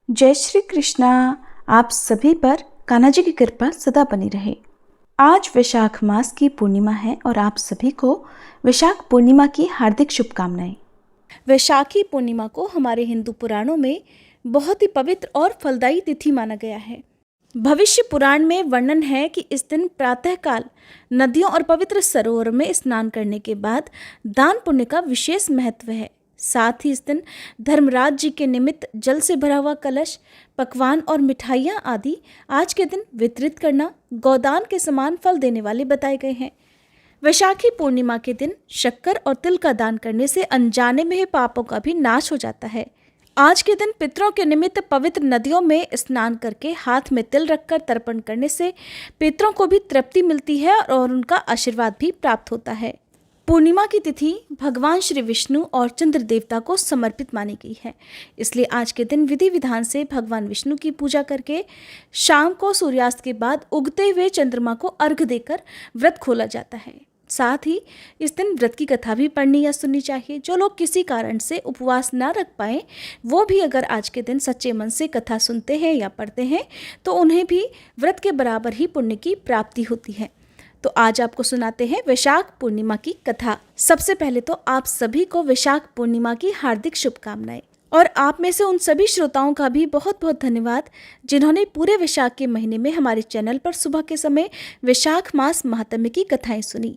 जय श्री कृष्णा। आप सभी पर कान्हा जी की कृपा सदा बनी रहे। आज वैशाख मास की पूर्णिमा है और आप सभी को वैशाख पूर्णिमा की हार्दिक शुभकामनाएं। वैशाखी पूर्णिमा को हमारे हिंदू पुराणों में बहुत ही पवित्र और फलदायी तिथि माना गया है। भविष्य पुराण में वर्णन है कि इस दिन प्रातःकाल नदियों और पवित्र सरोवर में स्नान करने के बाद दान पुण्य का विशेष महत्व है। साथ ही इस दिन धर्मराज जी के निमित्त जल से भरा हुआ कलश, पकवान और मिठाइयाँ आदि आज के दिन वितरित करना गोदान के समान फल देने वाले बताए गए हैं। वैशाखी पूर्णिमा के दिन शक्कर और तिल का दान करने से अनजाने में ही पापों का भी नाश हो जाता है। आज के दिन पितरों के निमित्त पवित्र नदियों में स्नान करके हाथ में तिल रखकर तर्पण करने से पितरों को भी तृप्ति मिलती है और उनका आशीर्वाद भी प्राप्त होता है। पूर्णिमा की तिथि भगवान श्री विष्णु और चंद्र देवता को समर्पित मानी गई है, इसलिए आज के दिन विधि विधान से भगवान विष्णु की पूजा करके शाम को सूर्यास्त के बाद उगते हुए चंद्रमा को अर्घ्य देकर व्रत खोला जाता है। साथ ही इस दिन व्रत की कथा भी पढ़नी या सुननी चाहिए। जो लोग किसी कारण से उपवास ना रख पाए वो भी अगर आज के दिन सच्चे मन से कथा सुनते हैं या पढ़ते हैं तो उन्हें भी व्रत के बराबर ही पुण्य की प्राप्ति होती है। तो आज आपको सुनाते हैं वैशाख पूर्णिमा की कथा। सबसे पहले तो आप सभी को वैशाख पूर्णिमा की हार्दिक शुभकामनाएं और आप में से उन सभी श्रोताओं का भी बहुत बहुत धन्यवाद जिन्होंने पूरे वैशाख के महीने में हमारे चैनल पर सुबह के समय वैशाख मास महात्म्य की कथाएं सुनी।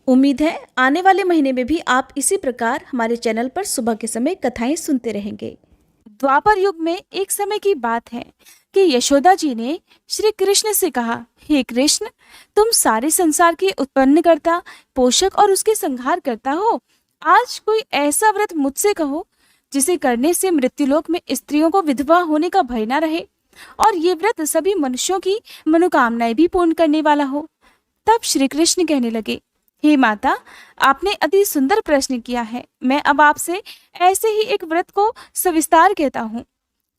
उम्मीद है आने वाले महीने में भी आप इसी प्रकार हमारे चैनल पर सुबह के समय कथाएं सुनते रहेंगे। द्वापर युग में एक समय की बात है कि यशोदा जी ने श्री कृष्ण से कहा, हे कृष्ण, तुम सारे संसार के उत्पन्नकर्ता, पोषक और उसके संहार करता हो। आज कोई ऐसा व्रत मुझसे कहो जिसे करने से मृत्युलोक में स्त्रियों को विधवा होने का भय न रहे और ये व्रत सभी मनुष्यों की मनोकामनाएं भी पूर्ण करने वाला हो। तब श्री कृष्ण कहने लगे, हे माता, आपने अति सुंदर प्रश्न किया है। मैं अब आपसे ऐसे ही एक व्रत को सविस्तार कहता हूँ।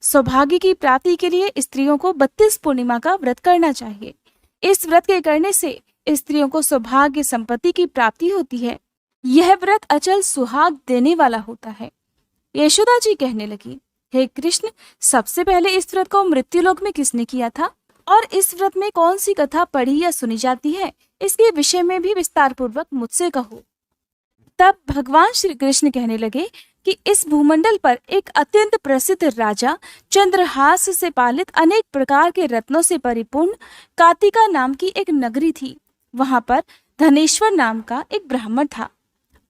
सौभाग्य की प्राप्ति के लिए स्त्रियों को 32 पूर्णिमा का व्रत करना चाहिए। इस व्रत के करने से स्त्रियों को सौभाग्य संपत्ति की प्राप्ति होती है। यह व्रत अचल सुहाग देने वाला होता है। यशोदा जी कहने लगी, हे कृष्ण, सबसे पहले इस व्रत को मृत्युलोक में किसने किया था और इस व्रत में कौन सी कथा पढ़ी या सुनी जाती है, इसके विषय में भी विस्तार पूर्वक मुझसे कहो। तब भगवान श्री कृष्ण कहने लगे कि इस भूमंडल पर एक अत्यंत प्रसिद्ध राजा चंद्रहास से पालित अनेक प्रकार के रत्नों से परिपूर्ण कातिका नाम की एक नगरी थी। वहां पर धनेश्वर नाम का एक ब्राह्मण था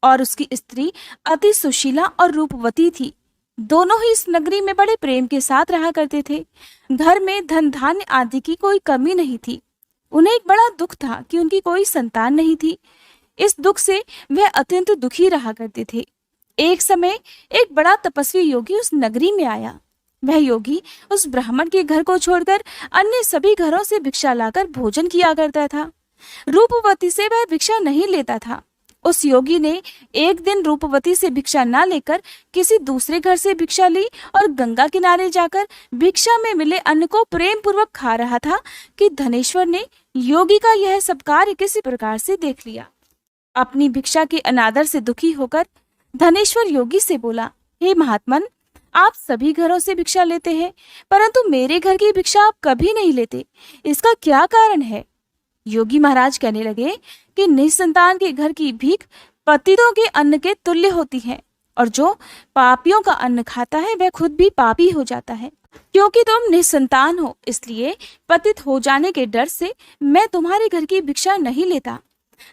और उसकी स्त्री अति सुशीला और रूपवती थी। दोनों ही इस नगरी में बड़े प्रेम के साथ रहा करते थे। घर में धन धान्य आदि की कोई कमी नहीं थी। उन्हें एक बड़ा दुख था कि उनकी कोई संतान नहीं थी। इस दुख से वह अत्यंत दुखी रहा करते थे। एक समय एक बड़ा तपस्वी योगी उस नगरी में आया। वह योगी उस ब्राह्मण के घर को छोड़कर अन्य सभी घरों से भिक्षा लाकर भोजन किया करता था। रूपवती से वह भिक्षा नहीं लेता था। उस योगी ने एक दिन रूपवती से भिक्षा न लेकर किसी दूसरे घर से भिक्षा ली और गंगा किनारे जाकर भिक्षा में मिले अन्न को प्रेम पूर्वक खा रहा था कि धनेश्वर ने योगी का यह सब कार्य किसी प्रकार से देख लिया। अपनी भिक्षा के अनादर से दुखी होकर धनेश्वर योगी से बोला, हे महात्मन, आप सभी घरों से भिक्षा लेते हैं परंतु मेरे घर की भिक्षा आप कभी नहीं लेते, इसका क्या कारण है? योगी महाराज कहने लगे कि निसंतान के घर की भीख पतितों के अन्न के तुल्य होती है और जो पापियों का अन्न खाता है वह खुद भी पापी हो जाता है। क्योंकि तुम निसंतान हो इसलिए पतित हो जाने के डर से मैं तुम्हारे घर की भिक्षा नहीं लेता।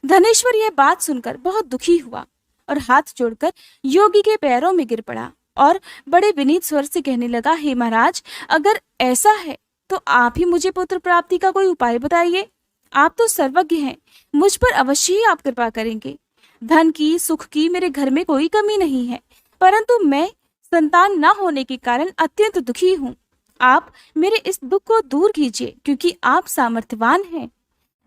धनेश्वर यह बात सुनकर बहुत दुखी हुआ और हाथ जोड़कर योगी के पैरों में गिर पड़ा और बड़े विनीत स्वर से कहने लगा, हे महाराज, अगर ऐसा है तो आप ही मुझे पुत्र प्राप्ति का कोई उपाय बताइए। आप तो सर्वज्ञ हैं, मुझ पर अवश्य ही आप कृपा करेंगे। धन की, सुख की मेरे घर में कोई कमी नहीं है, परंतु मैं संतान न होने के कारण अत्यंत दुखी हूँ। आप मेरे इस दुख को दूर कीजिए क्योंकि आप सामर्थ्यवान हैं।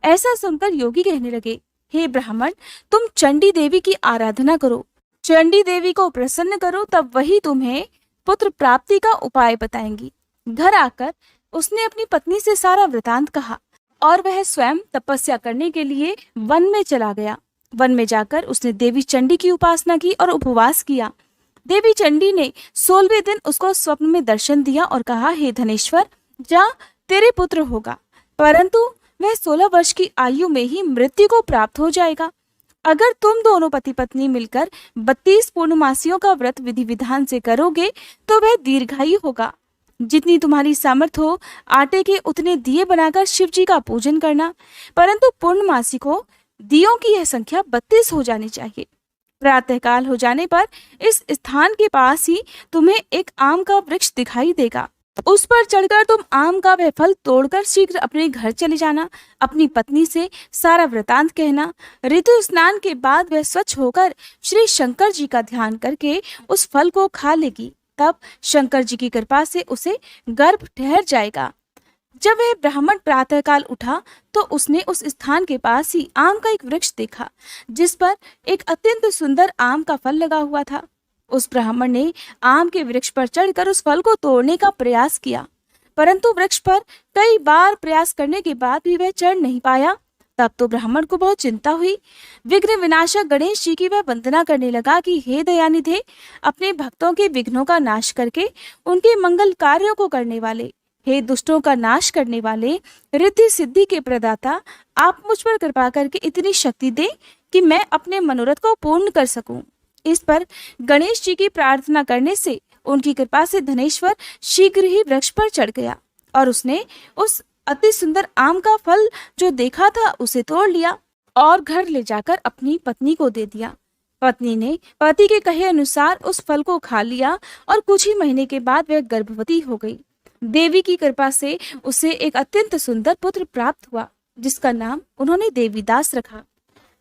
ऐसा सुनकर योगी कहने लगे, हे ब्राह्मण, तुम चंडी देवी की आराधना करो, चंडी देवी को प्रसन्न करो, तब वही तुम्हें पुत्र प्राप्ति का उपाय बताएंगी। घर आकर उसने अपनी पत्नी से सारा वृतांत कहा और वह स्वयं तपस्या करने के लिए वन में चला गया। वन में जाकर उसने देवी चंडी की उपासना की और उपवास किया। देवी चंडी ने 16वें दिन उसको स्वप्न में दर्शन दिया और कहा, हे धनेश्वर, जा, तेरे पुत्र होगा, परंतु वह 16 वर्ष की आयु में ही मृत्यु को प्राप्त हो जाएगा। अगर तुम दोनों पति पत्नी मिलकर 32 पूर्णमासियों का व्रत विधि विधान से करोगे तो वह दीर्घायु होगा। जितनी तुम्हारी सामर्थ्य हो, आटे के उतने दिए बनाकर शिव जी का पूजन करना, परंतु पूर्णमासी को दियों की यह संख्या 32 हो जानी चाहिए। प्रातःकाल हो जाने पर इस स्थान के पास ही तुम्हें एक आम का वृक्ष दिखाई देगा। उस पर चढ़कर तुम आम का वह फल तोड़कर शीघ्र अपने घर चले जाना। अपनी पत्नी से सारा वृतांत कहना। ऋतु स्नान के बाद वह स्वच्छ होकर श्री शंकर जी का ध्यान करके उस फल को खा लेगी। तब शंकर जी की कृपा से उसे गर्भ ठहर जाएगा। जब वह ब्राह्मण प्रातःकाल उठा तो उसने उस स्थान के पास ही आम का एक वृक्ष देखा, जिस पर एक अत्यंत सुंदर आम का फल लगा हुआ था। उस ब्राह्मण ने आम के वृक्ष पर चढ़कर उस फल को तोड़ने का प्रयास किया, परंतु वृक्ष पर कई बार प्रयास करने के बाद भी वह चढ़ नहीं पाया। तब तो ब्राह्मण को बहुत चिंता हुई। विघ्न विनाशक गणेश जी की वह वंदना करने लगा कि हे दयानिधे, अपने भक्तों के विघ्नों का नाश करके उनके मंगल कार्यों को करने वाले, हे दुष्टों का नाश करने वाले, रिद्धि सिद्धि के प्रदाता, आप मुझ पर कृपा करके इतनी शक्ति दे कि मैं अपने मनोरथ को पूर्ण कर सकूं। इस पर गणेश जी की प्रार्थना करने से उनकी कृपा से धनेश्वर शीघ्र ही वृक्ष पर चढ़ गया और उसने उस अति सुंदर आम का फल जो देखा था उसे तोड़ लिया और घर ले जाकर अपनी पत्नी को दे दिया। पत्नी ने पति के कहे अनुसार उस फल को खा लिया और कुछ ही महीने के बाद वह गर्भवती हो गई। देवी की कृपा से उसे एक अत्यंत सुंदर पुत्र प्राप्त हुआ, जिसका नाम उन्होंने देवीदास रखा।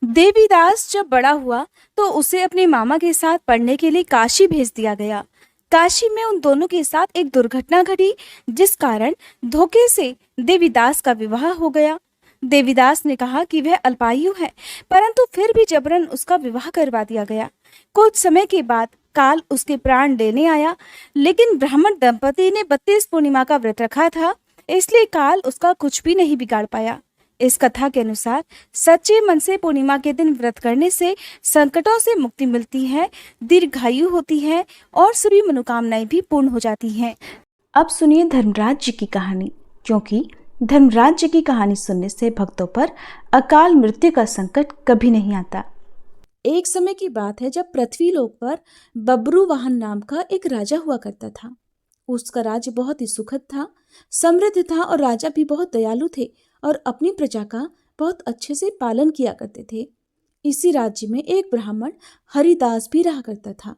देवीदास जब बड़ा हुआ तो उसे अपने मामा के साथ पढ़ने के लिए काशी भेज दिया गया। काशी में उन दोनों के साथ एक दुर्घटना घटी, जिस कारण धोखे से देवीदास का विवाह हो गया। देवीदास ने कहा कि वह अल्पायु है, परंतु फिर भी जबरन उसका विवाह करवा दिया गया। कुछ समय के बाद काल उसके प्राण लेने आया, लेकिन ब्राह्मण दंपति ने 32 पूर्णिमा का व्रत रखा था, इसलिए काल उसका कुछ भी नहीं बिगाड़ पाया। इस कथा के अनुसार सच्चे मन से पूर्णिमा के दिन व्रत करने से संकटों से मुक्ति मिलती है, दीर्घायु होती है और सभी मनोकामनाएं भी पूर्ण हो जाती हैं। अब सुनिए धर्मराज जी की कहानी, क्योंकि धर्मराज जी की कहानी सुनने से भक्तों पर अकाल मृत्यु का संकट कभी नहीं आता। एक समय की बात है जब पृथ्वी लोक पर बब्रुवाहन नाम का एक राजा हुआ करता था। उसका राज्य बहुत ही सुखद था, समृद्ध था और राजा भी बहुत दयालु थे और अपनी प्रजा का बहुत अच्छे से पालन किया करते थे। इसी राज्य में एक ब्राह्मण हरिदास भी रहा करता था।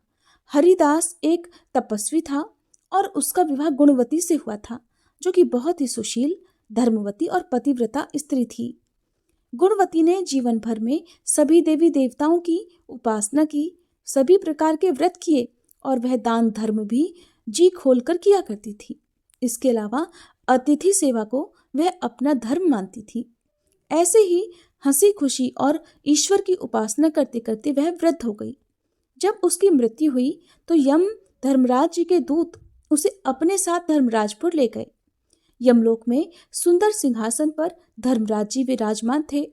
हरिदास एक तपस्वी था और उसका विवाह गुणवती से हुआ था, जो कि बहुत ही सुशील, धर्मवती और पतिव्रता स्त्री थी। गुणवती ने जीवन भर में सभी देवी देवताओं की उपासना की, सभी प्रकार के व्रत किए और वह दान धर्म भी जी खोलकर किया करती थी। इसके अलावा अतिथि सेवा को वह अपना धर्म मानती थी। ऐसे ही हंसी खुशी और ईश्वर की उपासना करते करते वह वृद्ध हो गई। जब उसकी मृत्यु हुई तो यम धर्मराज जी के दूत उसे अपने साथ धर्मराजपुर ले गए। यमलोक में सुंदर सिंहासन पर धर्मराज जी विराजमान थे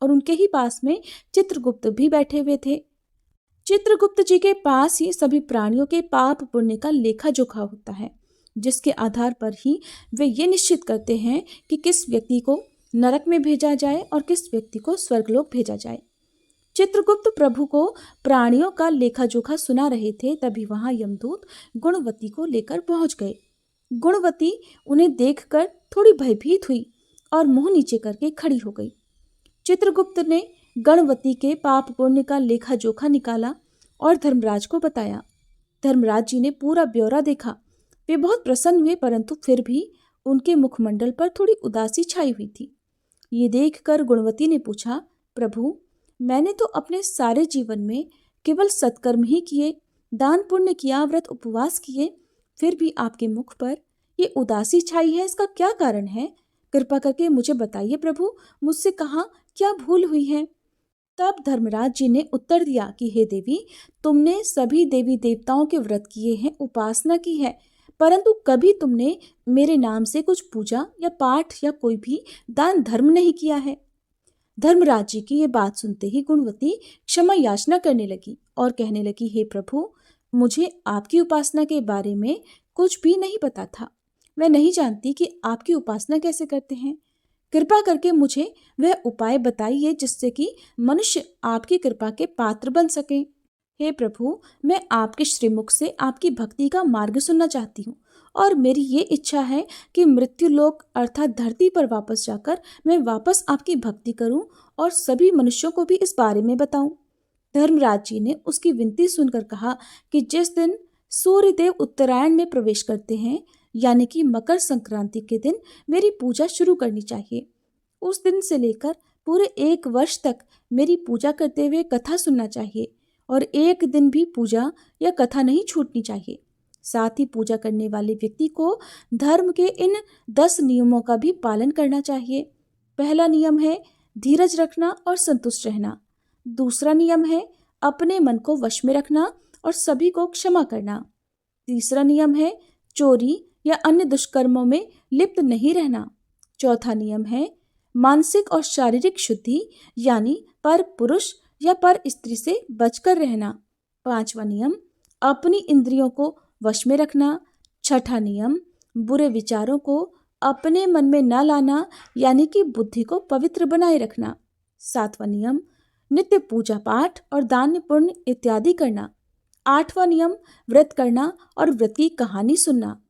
और उनके ही पास में चित्रगुप्त भी बैठे हुए थे। चित्रगुप्त जी के पास ही सभी प्राणियों के पाप पुण्य का लेखा जोखा होता है, जिसके आधार पर ही वे ये निश्चित करते हैं कि किस व्यक्ति को नरक में भेजा जाए और किस व्यक्ति को स्वर्गलोक भेजा जाए। चित्रगुप्त प्रभु को प्राणियों का लेखा जोखा सुना रहे थे, तभी वहां यमदूत गुणवती को लेकर पहुंच गए। गुणवती उन्हें देखकर थोड़ी भयभीत हुई और मुंह नीचे करके खड़ी हो गई। चित्रगुप्त ने गणवती के पाप पुण्य का लेखा जोखा निकाला और धर्मराज को बताया। धर्मराज जी ने पूरा ब्यौरा देखा। वे बहुत प्रसन्न हुए, परंतु फिर भी उनके मुखमंडल पर थोड़ी उदासी छाई हुई थी। ये देखकर गुणवती ने पूछा, प्रभु, मैंने तो अपने सारे जीवन में केवल सत्कर्म ही किए, दान पुण्य किया, व्रत उपवास किए, फिर भी आपके मुख पर ये उदासी छाई है, इसका क्या कारण है? कृपा करके मुझे बताइए प्रभु, मुझसे कहाँ क्या भूल हुई है? तब धर्मराज जी ने उत्तर दिया कि हे देवी, तुमने सभी देवी देवताओं के व्रत किए हैं, उपासना की है, परंतु कभी तुमने मेरे नाम से कुछ पूजा या पाठ या कोई भी दान धर्म नहीं किया है। धर्मराज जी की ये बात सुनते ही गुणवती क्षमा याचना करने लगी और कहने लगी, हे प्रभु, मुझे आपकी उपासना के बारे में कुछ भी नहीं पता था। मैं नहीं जानती कि आपकी उपासना कैसे करते हैं। कृपा करके मुझे वह उपाय बताइए जिससे कि मनुष्य आपकी कृपा के पात्र बन सके। हे प्रभु, मैं आपके श्रीमुख से आपकी भक्ति का मार्ग सुनना चाहती हूँ और मेरी ये इच्छा है कि मृत्यु लोक अर्थात धरती पर वापस जाकर मैं वापस आपकी भक्ति करूं और सभी मनुष्यों को भी इस बारे में बताऊं। धर्मराज जी ने उसकी विनती सुनकर कहा कि जिस दिन सूर्यदेव उत्तरायण में प्रवेश करते हैं, यानी कि मकर संक्रांति के दिन मेरी पूजा शुरू करनी चाहिए। उस दिन से लेकर पूरे 1 वर्ष तक मेरी पूजा करते हुए कथा सुनना चाहिए और एक दिन भी पूजा या कथा नहीं छूटनी चाहिए। साथ ही पूजा करने वाले व्यक्ति को धर्म के इन 10 नियमों का भी पालन करना चाहिए। पहला नियम है धीरज रखना और संतुष्ट रहना। दूसरा नियम है अपने मन को वश में रखना और सभी को क्षमा करना। तीसरा नियम है चोरी या अन्य दुष्कर्मों में लिप्त नहीं रहना। चौथा नियम है मानसिक और शारीरिक शुद्धि, यानी पर पुरुष या पर स्त्री से बचकर रहना। पांचवा नियम अपनी इंद्रियों को वश में रखना। छठा नियम बुरे विचारों को अपने मन में न लाना, यानी कि बुद्धि को पवित्र बनाए रखना। सातवां नियम नित्य पूजा पाठ और दान पुण्य इत्यादि करना। आठवां नियम व्रत करना और व्रत की कहानी सुनना।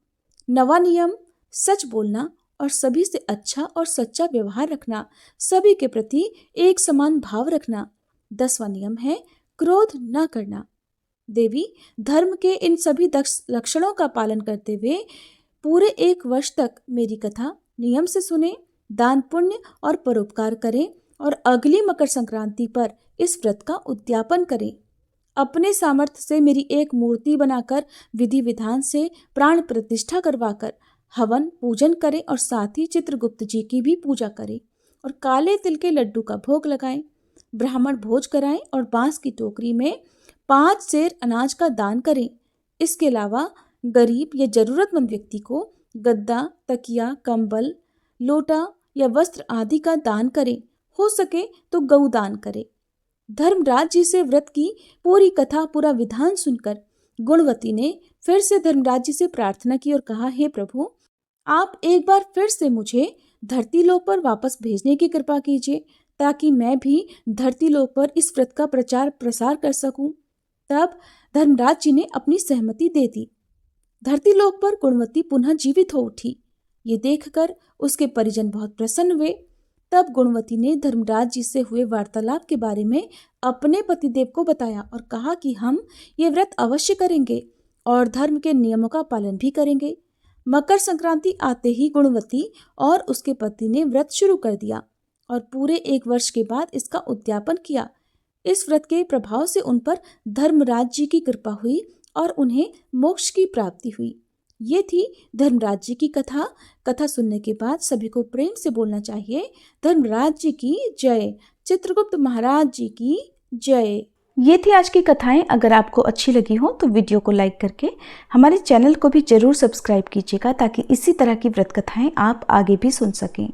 नवा नियम सच बोलना और सभी से अच्छा और सच्चा व्यवहार रखना, सभी के प्रति एक समान भाव रखना। 10वां नियम है क्रोध न करना। देवी, धर्म के इन सभी लक्षणों का पालन करते हुए पूरे 1 वर्ष तक मेरी कथा नियम से सुने, दान पुण्य और परोपकार करें और अगली मकर संक्रांति पर इस व्रत का उद्यापन करें। अपने सामर्थ्य से मेरी एक मूर्ति बनाकर विधि विधान से प्राण प्रतिष्ठा करवाकर हवन पूजन करें और साथ ही चित्रगुप्त जी की भी पूजा करें और काले तिल के लड्डू का भोग लगाएं, ब्राह्मण भोज कराएं और बांस की टोकरी में 5 सेर अनाज का दान करें। इसके अलावा गरीब या जरूरतमंद व्यक्ति को गद्दा, तकिया, कंबल, लोटा या वस्त्र आदि का दान करें। हो सके तो गौ दान करें। धर्मराज जी से व्रत की पूरी कथा पूरा विधान सुनकर गुणवती ने फिर से धर्मराज जी से प्रार्थना की और कहा, हे प्रभु, आप एक बार फिर से मुझे धरती लोक पर वापस भेजने की कृपा कीजिए ताकि मैं भी धरती लोक पर इस व्रत का प्रचार प्रसार कर सकूं। तब धर्मराज जी ने अपनी सहमति दे दी। धरती लोक पर गुणवती पुनः जीवित हो उठी। ये देखकर उसके परिजन बहुत प्रसन्न हुए। तब गुणवती ने धर्मराज जी से हुए वार्तालाप के बारे में अपने पतिदेव को बताया और कहा कि हम ये व्रत अवश्य करेंगे और धर्म के नियमों का पालन भी करेंगे। मकर संक्रांति आते ही गुणवती और उसके पति ने व्रत शुरू कर दिया और पूरे 1 वर्ष के बाद इसका उद्यापन किया। इस व्रत के प्रभाव से उन पर धर्मराज जी की कृपा हुई और उन्हें मोक्ष की प्राप्ति हुई। ये थी धर्मराज जी की कथा। कथा सुनने के बाद सभी को प्रेम से बोलना चाहिए, धर्मराज जी की जय, चित्रगुप्त महाराज जी की जय। ये थी आज की कथाएं। अगर आपको अच्छी लगी हो तो वीडियो को लाइक करके हमारे चैनल को भी जरूर सब्सक्राइब कीजिएगा ताकि इसी तरह की व्रत कथाएं आप आगे भी सुन सकें।